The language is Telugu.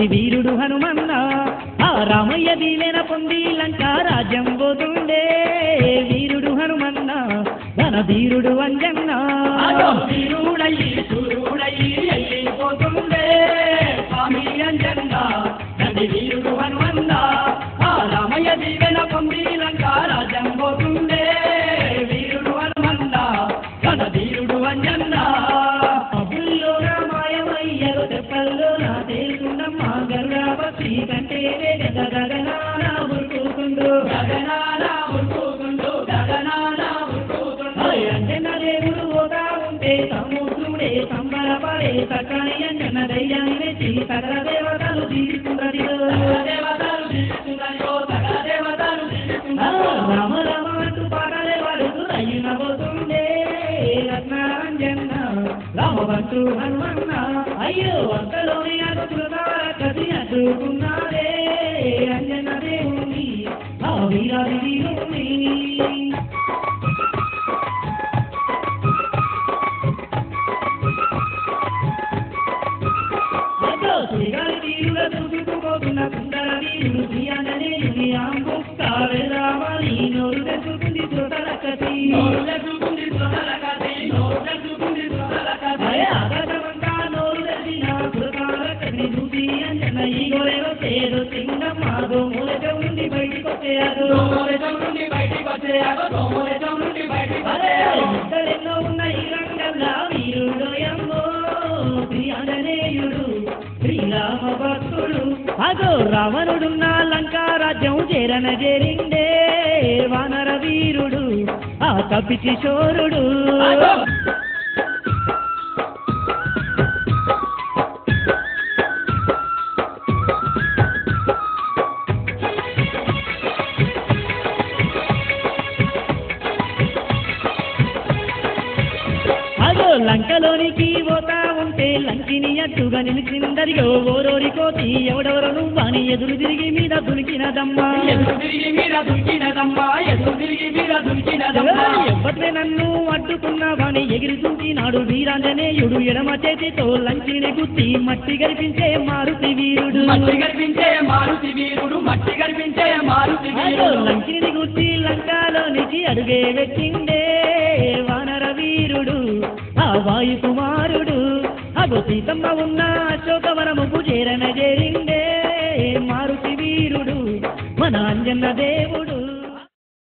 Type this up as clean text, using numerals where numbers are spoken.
దండి వీరుడు హనుమన్న ఆ రామయ్య దీవెన పొంది లంకా రాజ్యం పోతుండే వీరుడు హనుమన్న ధన ధీరుడు అంజన్న వీరుడయ్యి సూర్యుడయ్యి వెళ్ళిపోతుండే స్వామి అంజన్న దండి వీరుడు హనుమన్న ఆ రామయ్య దీవెన పొంది లంకా రాజ్యం పోతుండే వీరుడు హనుమన్న ధన ధీరుడు అంజన్న అబుల్లో రామాయమయ్యలో తెప్పల్లో నా తేలుతుండమ్మ గరుడాపక్షి కంటే గగనాన ఉరుకుతుండు గగనాన ఉరుకుతుండు గగనాన ఉరుకుతుండు అంజన దేవుడు పోతా ఉంటే సముద్రుడే సంబరపడే సకాని అంజన దయ్యాన్ని వెచ్చి సకల దేవతలు తీసుకున్నది దేవతలు తీసుకున్నాయో సకల దేవతలు తీసుకున్నాయో రామ రామ అంటూ పాటలే వాడుతూ అయ్యున పోతుండే రత్నాంజన్న రామభక్తు హనుమన్న అయ్యో అంతలోనే కసి అడ్డుకున్నారే అంజన దేవుని ఆ వీరాది వీరుని శ్రీగారి వీరుల చూసుకుపోతున్న సుందర వీరుడు శ్రీ ఆంజనేయుని ఆంబుక్కావే రామని నోరు తెచ్చుకుంది శ్రోతలకసి ఆకాశమంతా నోరు తెచ్చిన శ్రోతలకని చూసి అంజన ఈ గోరెలో చేరు సింగమ్మాదో మూలతో నుండి బయటికి వచ్చేయాదు ఎన్నో ఉన్న ఈ రంగంలో వీరుడోయమ్మో శ్రీ ఆంజనేయుడు శ్రీరామ భక్తుడు అదో రావణుడున్న లంకా రాజ్యం చేరిండే వానర వీరుడు ఆ కపిచి శోరుడు లంకలోనికి పోతా ఉంటే లంకిని అడ్డుగా నిలిచిందరిగో ఓరోరి కోతి ఎవడెవరో నువ్వని ఎదురు తిరిగి మీద దునికినదమ్మా ఎవ్వరే నన్ను అడ్డుకున్నావని ఎగిరి చూసినాడు వీరాంజనేయుడు ఎడమ చేతితో లంకిని గుర్తి మట్టి గర్పించే మారుతి వీరుడు లంకిని గుర్తి లంకాలోనికి అడుగే పెట్టిండే వానర వీరుడు ఆ వాయు కుమారుడు అగో సీతమ్మ ఉన్న అశోకవనముకు చేరిండే మారుతి వీరుడు మన అంజన్న దేవుడు